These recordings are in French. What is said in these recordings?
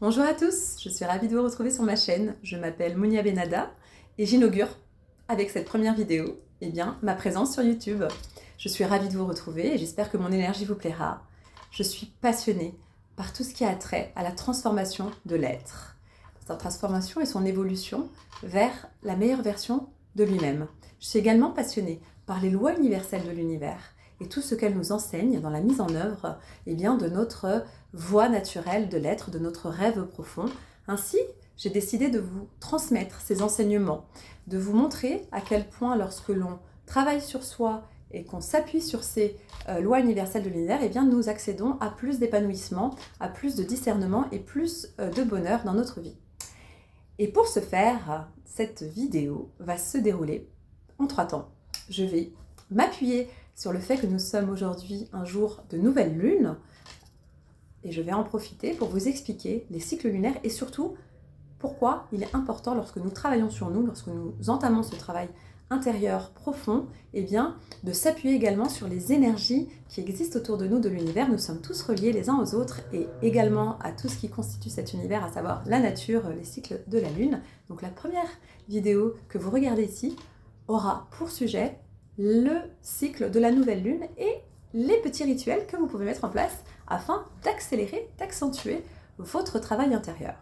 Bonjour à tous, je suis ravie de vous retrouver sur ma chaîne. Je m'appelle Mounia Benada et j'inaugure avec cette première vidéo ma présence sur YouTube. Je suis ravie de vous retrouver et j'espère que mon énergie vous plaira. Je suis passionnée par tout ce qui a trait à la transformation de l'être. Sa transformation et son évolution vers la meilleure version de lui-même. Je suis également passionnée par les lois universelles de l'univers et tout ce qu'elles nous enseignent dans la mise en œuvre de notre voie naturelle de l'être, de notre rêve profond. Ainsi, j'ai décidé de vous transmettre ces enseignements, de vous montrer à quel point lorsque l'on travaille sur soi et qu'on s'appuie sur ces lois universelles de l'univers, nous accédons à plus d'épanouissement, à plus de discernement et plus de bonheur dans notre vie. Et pour ce faire, cette vidéo va se dérouler en 3 temps. Je vais m'appuyer sur le fait que nous sommes aujourd'hui un jour de nouvelle lune et je vais en profiter pour vous expliquer les cycles lunaires et surtout pourquoi il est important lorsque nous travaillons sur nous, lorsque nous entamons ce travail intérieur profond, de s'appuyer également sur les énergies qui existent autour de nous, de l'univers. Nous sommes tous reliés les uns aux autres et également à tout ce qui constitue cet univers, à savoir la nature, les cycles de la lune. Donc la première vidéo que vous regardez ici aura pour sujet le cycle de la nouvelle lune et les petits rituels que vous pouvez mettre en place afin d'accélérer, d'accentuer votre travail intérieur.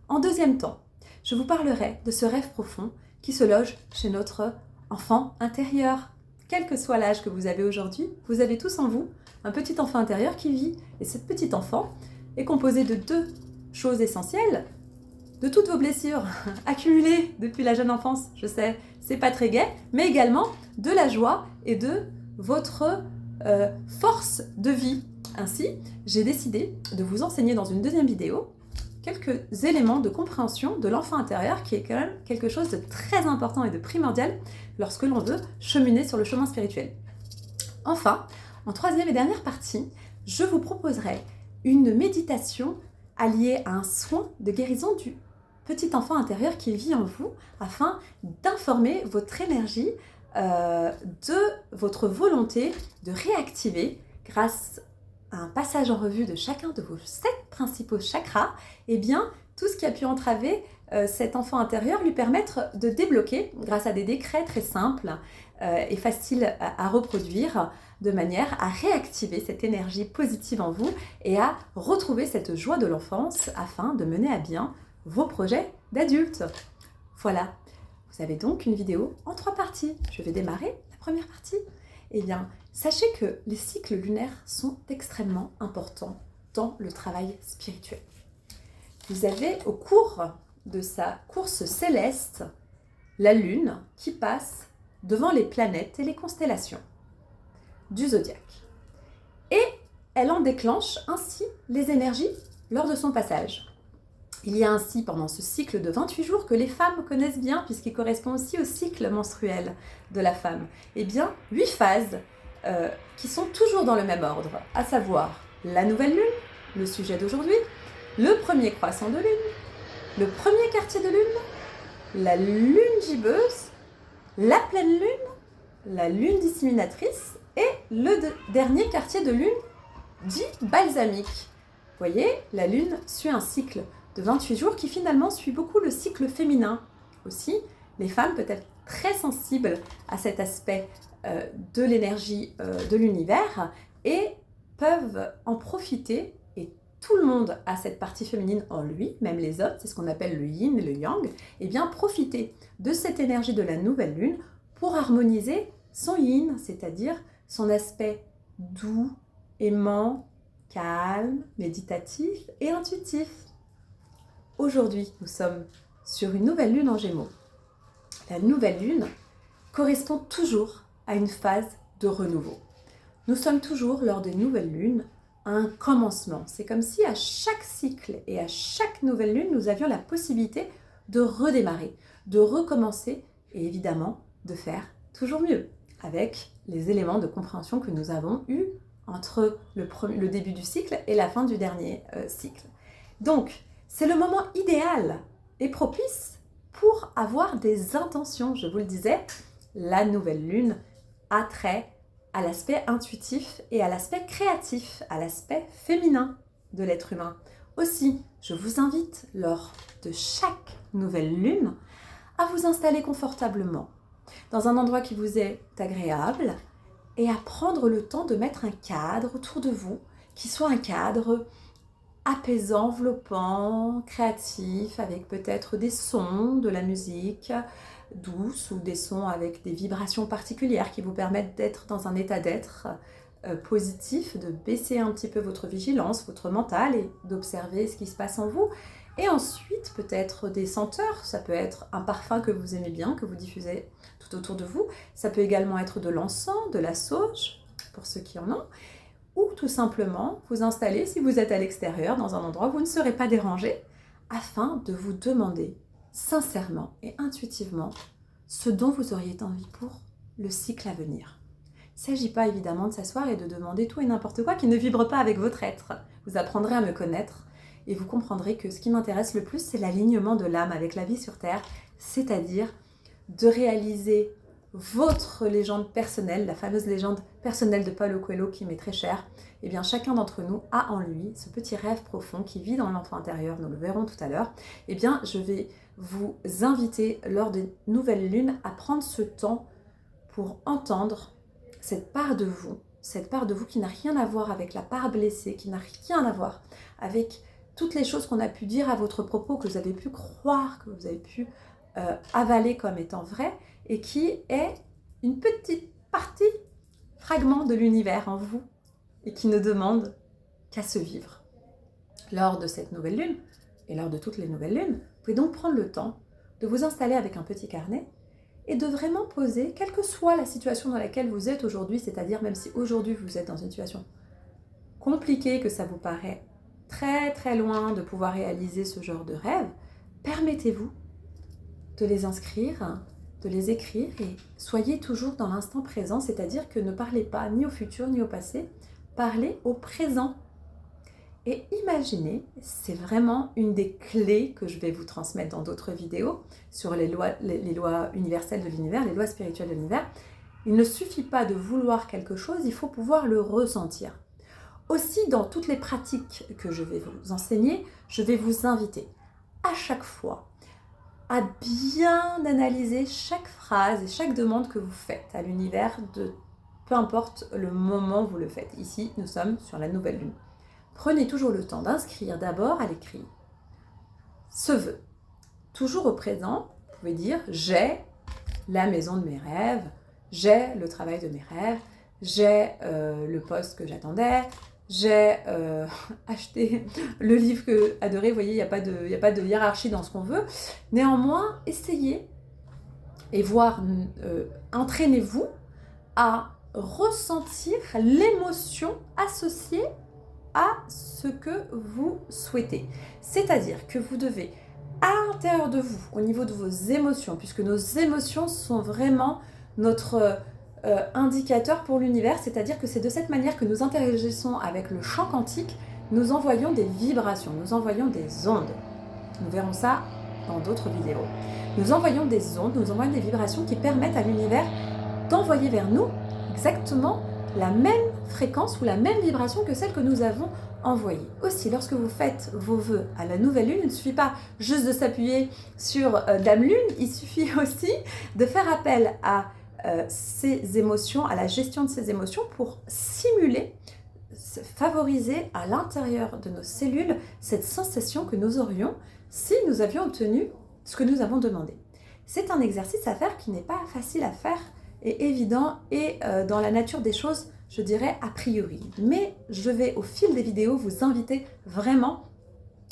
En deuxième temps, je vous parlerai de ce rêve profond qui se loge chez notre enfant intérieur. Quel que soit l'âge que vous avez aujourd'hui, vous avez tous en vous un petit enfant intérieur qui vit. Et ce petit enfant est composé de 2 choses essentielles, de toutes vos blessures accumulées depuis la jeune enfance. Je sais, c'est pas très gai, mais également de la joie et de votre force de vie. Ainsi, j'ai décidé de vous enseigner dans une deuxième vidéo quelques éléments de compréhension de l'enfant intérieur qui est quand même quelque chose de très important et de primordial lorsque l'on veut cheminer sur le chemin spirituel. Enfin, en 3e et dernière partie, je vous proposerai une méditation alliée à un soin de guérison du petit enfant intérieur qui vit en vous afin d'informer votre énergie de votre volonté de réactiver grâce à un passage en revue de chacun de vos 7 principaux chakras, tout ce qui a pu entraver cet enfant intérieur lui permettre de débloquer grâce à des décrets très simples et faciles à reproduire de manière à réactiver cette énergie positive en vous et à retrouver cette joie de l'enfance afin de mener à bien vos projets d'adulte. Voilà, vous avez donc une vidéo en 3 parties. Je vais démarrer la première partie. Sachez que les cycles lunaires sont extrêmement importants dans le travail spirituel. Vous avez au cours de sa course céleste la Lune qui passe devant les planètes et les constellations du zodiaque. Et elle en déclenche ainsi les énergies lors de son passage. Il y a ainsi pendant ce cycle de 28 jours que les femmes connaissent bien puisqu'il correspond aussi au cycle menstruel de la femme. 8 phases qui sont toujours dans le même ordre, à savoir la nouvelle lune, le sujet d'aujourd'hui, le premier croissant de lune, le premier quartier de lune, la lune gibbeuse, la pleine lune, la lune disséminatrice et le dernier quartier de lune dit balsamique. Vous voyez, la lune suit un cycle de 28 jours qui finalement suit beaucoup le cycle féminin. Aussi, les femmes peuvent être très sensibles à cet aspect de l'énergie de l'univers et peuvent en profiter, et tout le monde a cette partie féminine en lui, même les hommes, c'est ce qu'on appelle le yin et le yang, profiter de cette énergie de la nouvelle lune pour harmoniser son yin, c'est-à-dire son aspect doux, aimant, calme, méditatif et intuitif. Aujourd'hui, nous sommes sur une nouvelle lune en Gémeaux. La nouvelle lune correspond toujours à une phase de renouveau. Nous sommes toujours lors des nouvelles lunes à un commencement. C'est comme si à chaque cycle et à chaque nouvelle lune, nous avions la possibilité de redémarrer, de recommencer et évidemment de faire toujours mieux avec les éléments de compréhension que nous avons eus entre le début du cycle et la fin du dernier cycle. Donc, c'est le moment idéal et propice pour avoir des intentions. Je vous le disais, la nouvelle lune a trait à l'aspect intuitif et à l'aspect créatif, à l'aspect féminin de l'être humain. Aussi, je vous invite lors de chaque nouvelle lune à vous installer confortablement dans un endroit qui vous est agréable et à prendre le temps de mettre un cadre autour de vous qui soit un cadre apaisant, enveloppant, créatif, avec peut-être des sons, de la musique douce ou des sons avec des vibrations particulières qui vous permettent d'être dans un état d'être positif, de baisser un petit peu votre vigilance, votre mental et d'observer ce qui se passe en vous. Et ensuite, peut-être des senteurs, ça peut être un parfum que vous aimez bien, que vous diffusez tout autour de vous. Ça peut également être de l'encens, de la sauge, pour ceux qui en ont. Ou tout simplement vous installer, si vous êtes à l'extérieur, dans un endroit où vous ne serez pas dérangé, afin de vous demander sincèrement et intuitivement ce dont vous auriez envie pour le cycle à venir. Il ne s'agit pas évidemment de s'asseoir et de demander tout et n'importe quoi qui ne vibre pas avec votre être. Vous apprendrez à me connaître et vous comprendrez que ce qui m'intéresse le plus, c'est l'alignement de l'âme avec la vie sur Terre, c'est-à-dire de réaliser votre légende personnelle, la fameuse légende personnelle de Paulo Coelho qui m'est très chère. Eh bien, chacun d'entre nous a en lui ce petit rêve profond qui vit dans l'enfant intérieur, nous le verrons tout à l'heure. Eh bien, je vais vous inviter lors des nouvelles lunes à prendre ce temps pour entendre cette part de vous qui n'a rien à voir avec la part blessée, qui n'a rien à voir avec toutes les choses qu'on a pu dire à votre propos, que vous avez pu croire, que vous avez pu avaler comme étant vrai, et qui est une petite partie, fragment de l'univers en vous, et qui ne demande qu'à se vivre. Lors de cette nouvelle lune, et lors de toutes les nouvelles lunes, vous pouvez donc prendre le temps de vous installer avec un petit carnet et de vraiment poser, quelle que soit la situation dans laquelle vous êtes aujourd'hui, c'est-à-dire même si aujourd'hui vous êtes dans une situation compliquée, que ça vous paraît très très loin de pouvoir réaliser ce genre de rêve, permettez-vous de les inscrire, de les écrire et soyez toujours dans l'instant présent, c'est-à-dire que ne parlez pas ni au futur ni au passé, parlez au présent. Et imaginez, c'est vraiment une des clés que je vais vous transmettre dans d'autres vidéos sur les lois universelles de l'univers, les lois spirituelles de l'univers. Il ne suffit pas de vouloir quelque chose, il faut pouvoir le ressentir. Aussi, dans toutes les pratiques que je vais vous enseigner, je vais vous inviter à chaque fois à bien analyser chaque phrase et chaque demande que vous faites à l'univers, peu importe le moment où vous le faites. Ici, nous sommes sur la nouvelle lune. Prenez toujours le temps d'inscrire d'abord à l'écrit ce vœu. Toujours au présent, vous pouvez dire « j'ai la maison de mes rêves, j'ai le travail de mes rêves, j'ai le poste que j'attendais, j'ai acheté le livre que adoré. » Vous voyez, il n'y a pas de hiérarchie dans ce qu'on veut. Néanmoins, essayez et entraînez-vous à ressentir l'émotion associée à ce que vous souhaitez. C'est-à-dire que vous devez, à l'intérieur de vous, au niveau de vos émotions, puisque nos émotions sont vraiment notre indicateur pour l'univers, c'est-à-dire que c'est de cette manière que nous interagissons avec le champ quantique, nous envoyons des vibrations, nous envoyons des ondes. Nous verrons ça dans d'autres vidéos. Nous envoyons des ondes, nous envoyons des vibrations qui permettent à l'univers d'envoyer vers nous exactement la même fréquence ou la même vibration que celle que nous avons envoyée. Aussi, lorsque vous faites vos vœux à la nouvelle lune, il ne suffit pas juste de s'appuyer sur Dame Lune, il suffit aussi de faire appel à ces émotions, à la gestion de ces émotions pour simuler, favoriser à l'intérieur de nos cellules cette sensation que nous aurions si nous avions obtenu ce que nous avons demandé. C'est un exercice à faire qui n'est pas facile à faire et évident et dans la nature des choses, je dirais a priori. Mais je vais au fil des vidéos vous inviter vraiment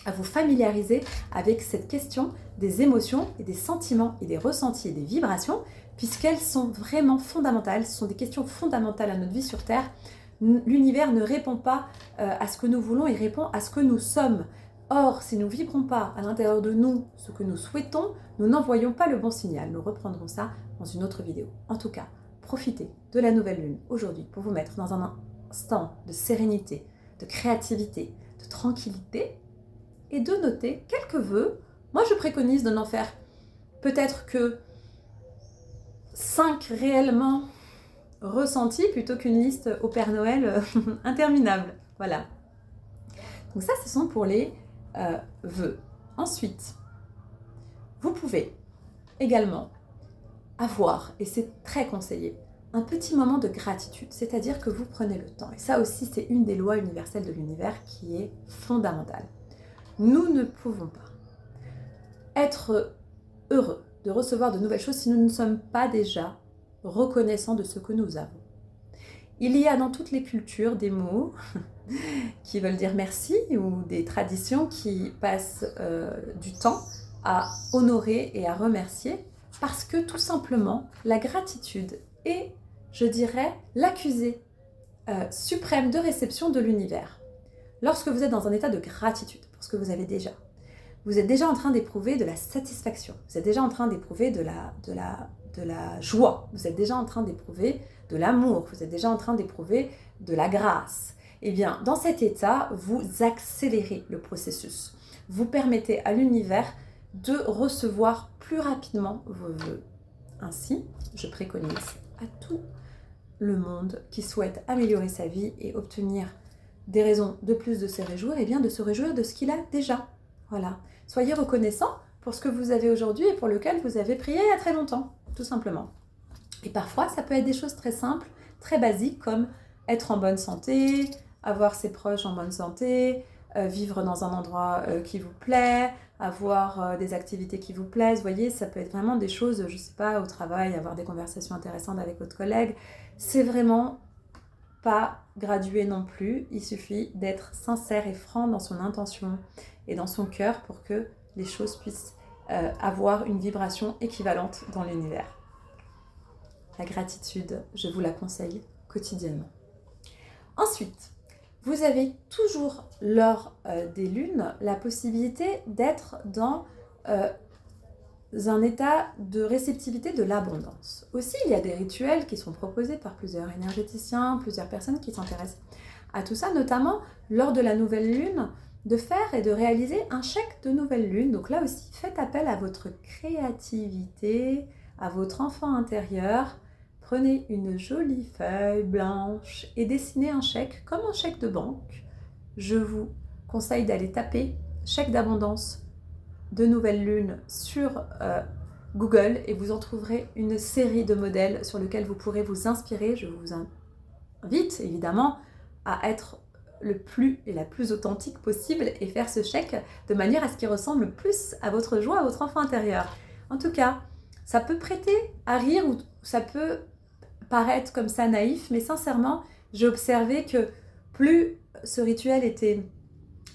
à vous familiariser avec cette question des émotions et des sentiments et des ressentis et des vibrations, puisqu'elles sont vraiment fondamentales. Ce sont des questions fondamentales à notre vie sur Terre. L'univers ne répond pas à ce que nous voulons, il répond à ce que nous sommes. Or, si nous ne vibrons pas à l'intérieur de nous ce que nous souhaitons, nous n'envoyons pas le bon signal. Nous reprendrons ça dans une autre vidéo. En tout cas, profitez de la nouvelle lune aujourd'hui pour vous mettre dans un instant de sérénité, de créativité, de tranquillité et de noter quelques vœux. Moi, je préconise de n'en faire peut-être que 5 réellement ressentis plutôt qu'une liste au Père Noël interminable. Voilà. Donc ça, ce sont pour les veut. Ensuite, vous pouvez également avoir, et c'est très conseillé, un petit moment de gratitude, c'est-à-dire que vous prenez le temps. Et ça aussi, c'est une des lois universelles de l'univers qui est fondamentale. Nous ne pouvons pas être heureux de recevoir de nouvelles choses si nous ne sommes pas déjà reconnaissants de ce que nous avons. Il y a dans toutes les cultures des mots qui veulent dire merci ou des traditions qui passent du temps à honorer et à remercier parce que tout simplement la gratitude est, je dirais, l'accusé suprême de réception de l'univers. Lorsque vous êtes dans un état de gratitude pour ce que vous avez déjà, vous êtes déjà en train d'éprouver de la satisfaction, vous êtes déjà en train d'éprouver de la joie, vous êtes déjà en train d'éprouver de l'amour, vous êtes déjà en train d'éprouver de la grâce. Eh bien, dans cet état, vous accélérez le processus. Vous permettez à l'univers de recevoir plus rapidement vos vœux. Ainsi, je préconise à tout le monde qui souhaite améliorer sa vie et obtenir des raisons de plus de se réjouir, eh bien de se réjouir de ce qu'il a déjà. Voilà. Soyez reconnaissant pour ce que vous avez aujourd'hui et pour lequel vous avez prié il y a très longtemps, tout simplement. Et parfois, ça peut être des choses très simples, très basiques, comme être en bonne santé, avoir ses proches en bonne santé, vivre dans un endroit qui vous plaît, avoir des activités qui vous plaisent. Vous voyez, ça peut être vraiment des choses, je ne sais pas, au travail, avoir des conversations intéressantes avec votre collègue. C'est vraiment pas gradué non plus. Il suffit d'être sincère et franc dans son intention et dans son cœur pour que les choses puissent avoir une vibration équivalente dans l'univers. La gratitude, je vous la conseille quotidiennement. Ensuite, vous avez toujours lors des lunes la possibilité d'être dans un état de réceptivité de l'abondance. Aussi, il y a des rituels qui sont proposés par plusieurs énergéticiens, plusieurs personnes qui s'intéressent à tout ça, notamment lors de la nouvelle lune, de faire et de réaliser un chèque de nouvelle lune. Donc là aussi, faites appel à votre créativité, à votre enfant intérieur. Prenez une jolie feuille blanche et dessinez un chèque comme un chèque de banque. Je vous conseille d'aller taper chèque d'abondance de nouvelle lune sur Google et vous en trouverez une série de modèles sur lesquels vous pourrez vous inspirer. Je vous invite évidemment à être le plus et la plus authentique possible et faire ce chèque de manière à ce qu'il ressemble le plus à votre joie, à votre enfant intérieur. En tout cas, ça peut prêter à rire ou ça peut paraître comme ça naïf, mais sincèrement, j'ai observé que plus ce rituel était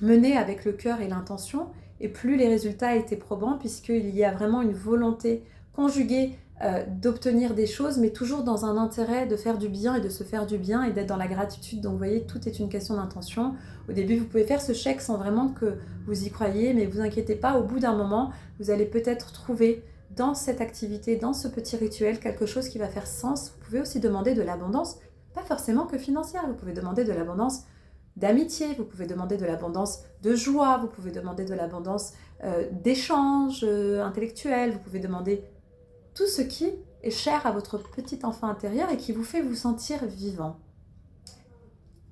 mené avec le cœur et l'intention, et plus les résultats étaient probants, puisqu'il y a vraiment une volonté conjuguée d'obtenir des choses, mais toujours dans un intérêt de faire du bien et de se faire du bien et d'être dans la gratitude. Donc vous voyez, tout est une question d'intention. Au début, vous pouvez faire ce chèque sans vraiment que vous y croyiez, mais vous inquiétez pas, au bout d'un moment, vous allez peut-être trouver dans cette activité, dans ce petit rituel, quelque chose qui va faire sens. Vous pouvez aussi demander de l'abondance, pas forcément que financière, vous pouvez demander de l'abondance d'amitié, vous pouvez demander de l'abondance de joie, vous pouvez demander de l'abondance d'échanges intellectuels, vous pouvez demander tout ce qui est cher à votre petit enfant intérieur et qui vous fait vous sentir vivant.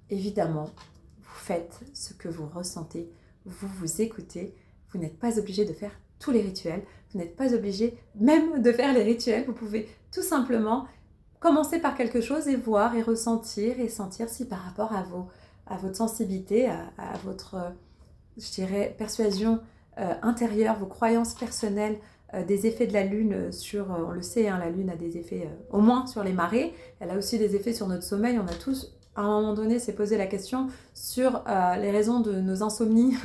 Évidemment, vous faites ce que vous ressentez, vous vous écoutez, vous n'êtes pas obligé de faire tous les rituels, vous n'êtes pas obligé même de faire les rituels, vous pouvez tout simplement commencer par quelque chose et voir et ressentir et sentir si par rapport à votre sensibilité, à votre, je dirais, persuasion intérieure, vos croyances personnelles, des effets de la Lune sur, on le sait, la Lune a des effets au moins sur les marées, elle a aussi des effets sur notre sommeil, on a tous à un moment donné s'est posé la question sur les raisons de nos insomnies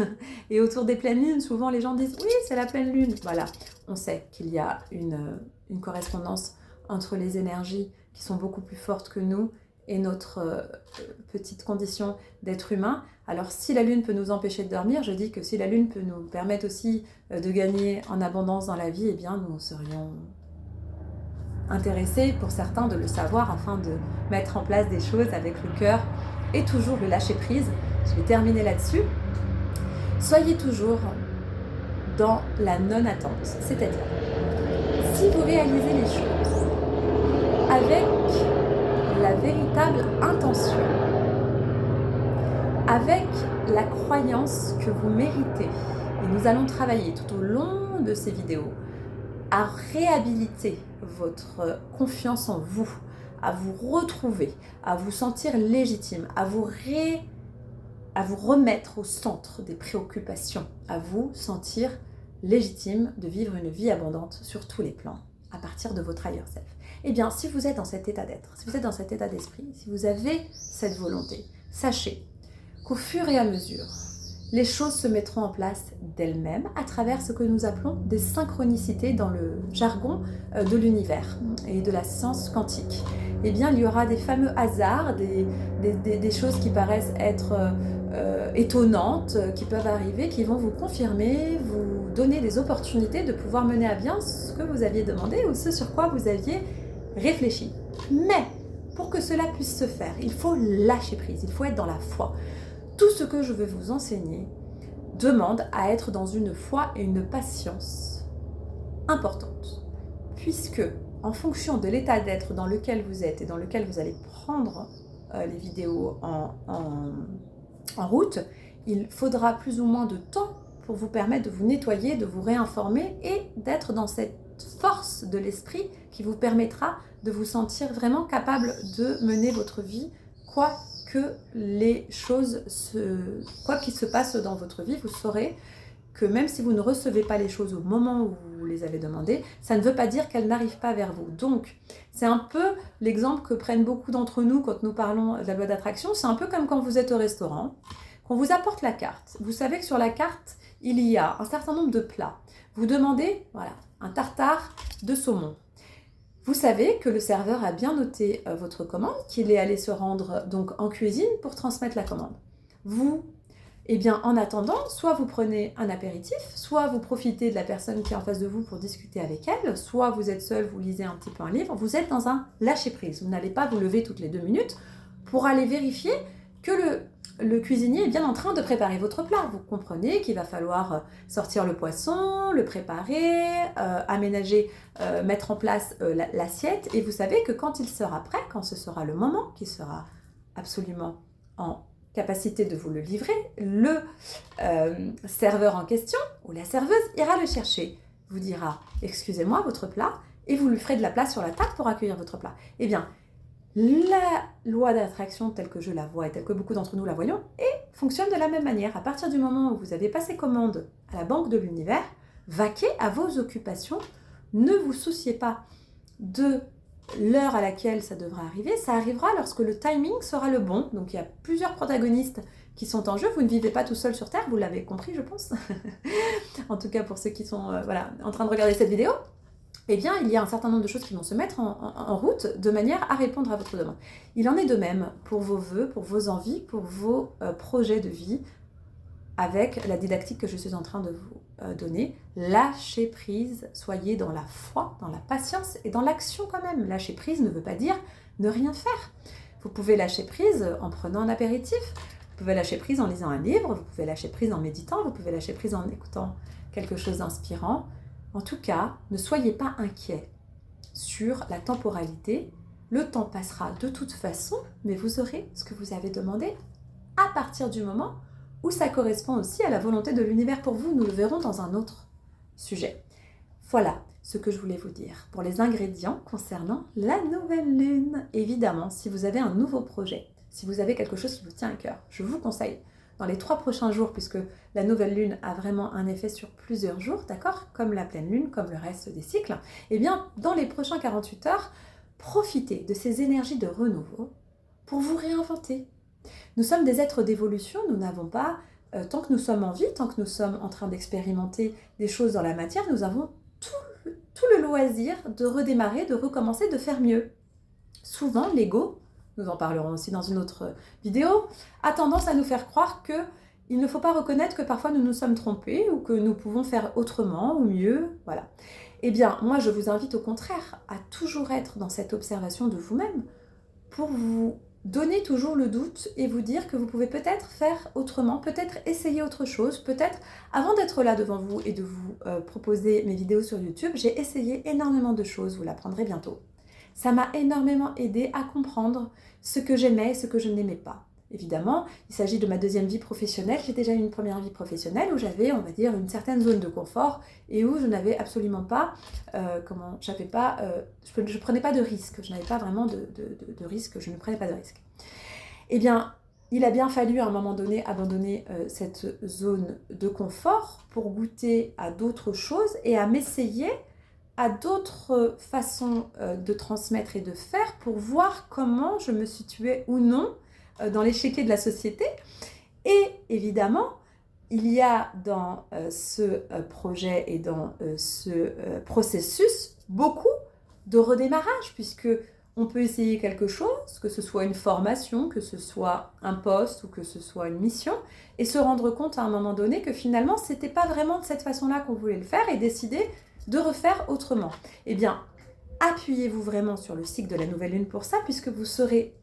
et autour des pleines lunes, souvent les gens disent oui c'est la pleine lune, voilà, on sait qu'il y a une correspondance entre les énergies qui sont beaucoup plus fortes que nous et notre petite condition d'être humain. Alors si la lune peut nous empêcher de dormir, je dis que si la lune peut nous permettre aussi de gagner en abondance dans la vie, eh bien nous serions intéressés pour certains de le savoir afin de mettre en place des choses avec le cœur et toujours le lâcher prise. Je vais terminer là-dessus. Soyez toujours dans la non-attente, c'est-à-dire si vous réalisez les choses avec la véritable intention avec la croyance que vous méritez. Et nous allons travailler tout au long de ces vidéos à réhabiliter votre confiance en vous, à vous retrouver, à vous sentir légitime, à vous remettre au centre des préoccupations, à vous sentir légitime de vivre une vie abondante sur tous les plans, à partir de votre higher self. Eh bien, si vous êtes dans cet état d'être, si vous êtes dans cet état d'esprit, si vous avez cette volonté, sachez qu'au fur et à mesure, les choses se mettront en place d'elles-mêmes à travers ce que nous appelons des synchronicités dans le jargon de l'univers et de la science quantique. Eh bien, il y aura des fameux hasards, des choses qui paraissent être étonnantes, qui peuvent arriver, qui vont vous confirmer, vous donner des opportunités de pouvoir mener à bien ce que vous aviez demandé ou ce sur quoi vous aviez réfléchi. Mais, pour que cela puisse se faire, il faut lâcher prise, il faut être dans la foi. Tout ce que je vais vous enseigner demande à être dans une foi et une patience importante. Puisque, en fonction de l'état d'être dans lequel vous êtes et dans lequel vous allez prendre les vidéos en route, il faudra plus ou moins de temps pour vous permettre de vous nettoyer, de vous réinformer et d'être dans cette force de l'esprit qui vous permettra de vous sentir vraiment capable de mener votre vie, quoi qu'il se passe dans votre vie, vous saurez que même si vous ne recevez pas les choses au moment où vous les avez demandées, ça ne veut pas dire qu'elles n'arrivent pas vers vous. Donc, c'est un peu l'exemple que prennent beaucoup d'entre nous quand nous parlons de la loi d'attraction. C'est un peu comme quand vous êtes au restaurant, qu'on vous apporte la carte. Vous savez que sur la carte, il y a un certain nombre de plats. Vous demandez, voilà, un tartare de saumon. Vous savez que le serveur a bien noté votre commande, qu'il est allé se rendre donc en cuisine pour transmettre la commande. Vous, eh bien, en attendant, soit vous prenez un apéritif, soit vous profitez de la personne qui est en face de vous pour discuter avec elle, soit vous êtes seul, vous lisez un petit peu un livre, vous êtes dans un lâcher-prise. Vous n'allez pas vous lever toutes les 2 minutes pour aller vérifier que le cuisinier est bien en train de préparer votre plat. Vous comprenez qu'il va falloir sortir le poisson, le préparer, aménager, mettre en place l'assiette. Et vous savez que quand il sera prêt, quand ce sera le moment, qu'il sera absolument en capacité de vous le livrer, le serveur en question ou la serveuse ira le chercher, vous dira « Excusez-moi, votre plat » et vous lui ferez de la place sur la table pour accueillir votre plat. Eh bien, la loi d'attraction telle que je la vois et telle que beaucoup d'entre nous la voyons fonctionne de la même manière. À partir du moment où vous avez passé commande à la banque de l'univers, vaquez à vos occupations, ne vous souciez pas de l'heure à laquelle ça devra arriver, ça arrivera lorsque le timing sera le bon. Donc il y a plusieurs protagonistes qui sont en jeu, vous ne vivez pas tout seul sur Terre, vous l'avez compris je pense, en tout cas pour ceux qui sont en train de regarder cette vidéo. Eh bien, il y a un certain nombre de choses qui vont se mettre en route de manière à répondre à votre demande. Il en est de même pour vos vœux, pour vos envies, pour vos projets de vie, avec la didactique que je suis en train de vous donner. Lâchez prise, soyez dans la foi, dans la patience et dans l'action quand même. Lâcher prise ne veut pas dire ne rien faire. Vous pouvez lâcher prise en prenant un apéritif, vous pouvez lâcher prise en lisant un livre, vous pouvez lâcher prise en méditant, vous pouvez lâcher prise en écoutant quelque chose d'inspirant. En tout cas, ne soyez pas inquiets sur la temporalité. Le temps passera de toute façon, mais vous aurez ce que vous avez demandé à partir du moment où ça correspond aussi à la volonté de l'univers pour vous. Nous le verrons dans un autre sujet. Voilà ce que je voulais vous dire pour les ingrédients concernant la nouvelle lune. Évidemment, si vous avez un nouveau projet, si vous avez quelque chose qui vous tient à cœur, je vous conseille dans les 3 prochains jours, puisque la nouvelle lune a vraiment un effet sur plusieurs jours, d'accord, comme la pleine lune, comme le reste des cycles, eh bien, dans les prochains 48 heures, profitez de ces énergies de renouveau pour vous réinventer. Nous sommes des êtres d'évolution, nous n'avons pas, tant que nous sommes en vie, tant que nous sommes en train d'expérimenter des choses dans la matière, nous avons tout le loisir de redémarrer, de recommencer, de faire mieux. Souvent, l'ego, nous en parlerons aussi dans une autre vidéo, a tendance à nous faire croire qu'il ne faut pas reconnaître que parfois nous nous sommes trompés ou que nous pouvons faire autrement ou mieux, voilà. Eh bien, moi je vous invite au contraire à toujours être dans cette observation de vous-même pour vous donner toujours le doute et vous dire que vous pouvez peut-être faire autrement, peut-être essayer autre chose, peut-être, avant d'être là devant vous et de vous proposer mes vidéos sur YouTube, j'ai essayé énormément de choses, vous l'apprendrez bientôt. Ça m'a énormément aidé à comprendre ce que j'aimais et ce que je n'aimais pas. évidemment, il s'agit de ma deuxième vie professionnelle. J'ai déjà eu une première vie professionnelle où j'avais, on va dire, une certaine zone de confort et où je n'avais absolument pas, je prenais pas de risque. Je n'avais pas vraiment de risque, je ne prenais pas de risque. Eh bien, il a bien fallu à un moment donné abandonner cette zone de confort pour goûter à d'autres choses et à m'essayer à d'autres façons de transmettre et de faire pour voir comment je me situais ou non dans l'échiquier de la société. Et évidemment, il y a dans ce projet et dans ce processus beaucoup de redémarrage, puisque on peut essayer quelque chose, que ce soit une formation, que ce soit un poste ou que ce soit une mission, et se rendre compte à un moment donné que finalement, ce n'était pas vraiment de cette façon-là qu'on voulait le faire et décider de refaire autrement. Eh bien, appuyez-vous vraiment sur le cycle de la nouvelle lune pour ça, puisque vous serez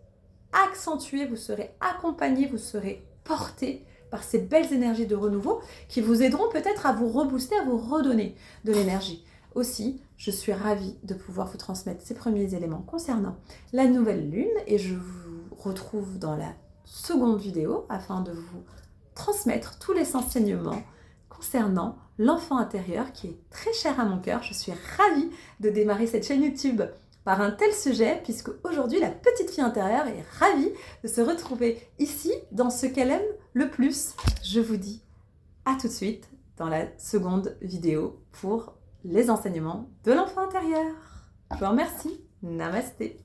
accentué, vous serez accompagné, vous serez porté par ces belles énergies de renouveau qui vous aideront peut-être à vous rebooster, à vous redonner de l'énergie. Aussi, je suis ravie de pouvoir vous transmettre ces premiers éléments concernant la nouvelle lune et je vous retrouve dans la seconde vidéo afin de vous transmettre tous les enseignements concernant l'enfant intérieur qui est très cher à mon cœur. Je suis ravie de démarrer cette chaîne YouTube par un tel sujet puisque aujourd'hui la petite fille intérieure est ravie de se retrouver ici dans ce qu'elle aime le plus. Je vous dis à tout de suite dans la seconde vidéo pour les enseignements de l'enfant intérieur. Je vous remercie. Namasté.